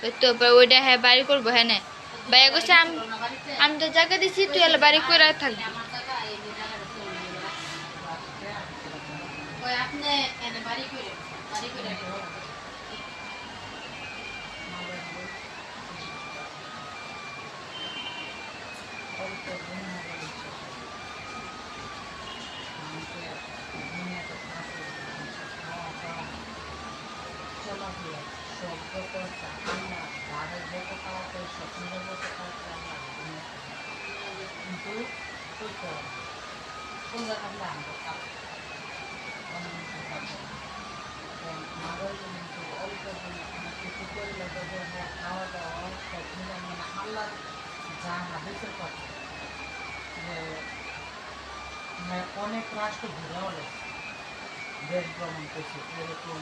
ওই তো ওইটা হ্যাঁ বাড়ি করবো হ্যাঁ না ভাইয়া কইছে আমি তো জায়গা দিছি তুই এলে বাড়ি করে থাকবি অনেক রাষ্ট্র ঘুরে হলে দেশ ভ্রমণ করছে এরকম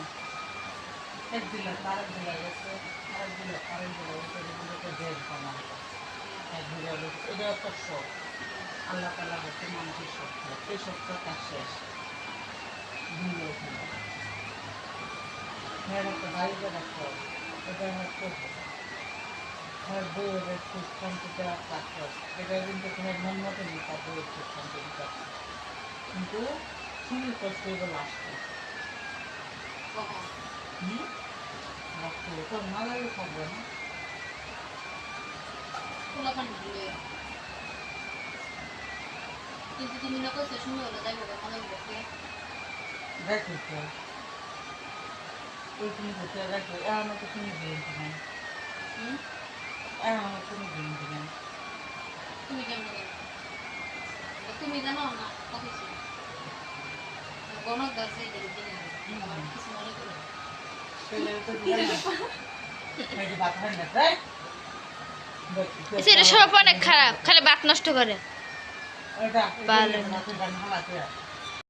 এক জেলা আরেক জেলা গেছে আরেক জেলা আরেক জেলা গেছে এগুলোকে দেশ ভ্রমণ ঘুরে হলে এটা একটা শখ আল্লাহ তালা হচ্ছে মানুষের শখ এই শখটা তার শেষ ঘুরে একটা বাড়িতে রাখতে হবে এটা আমার করবো আমার বইয়ের খুব শান্তিতে রাখতে হবে এটা কিন্তু তোমার মন মতো নেই তার বইয়ের খুব শান্তিতে রাখতে কিন্তু খুবই কষ্ট এগুলো আসছে রাখতে হবে তোর না লাগে থাকবে না কিন্তু তুমি না কইছো শুনে হলো যাইবো কখনো বলতে দেখো তো ওই তুমি বলতে দেখো আমার তো তুমি গ্যারেন্টি নেই আমার কোনো গ্যারেন্টি নেই তুমি কেমন তুমি জানো না কত গণক দাসে গ্যারেন্টি নেই আমার কিছু মনে করো সেটা সব অনেক খারাপ খালি বাত নষ্ট করে এটা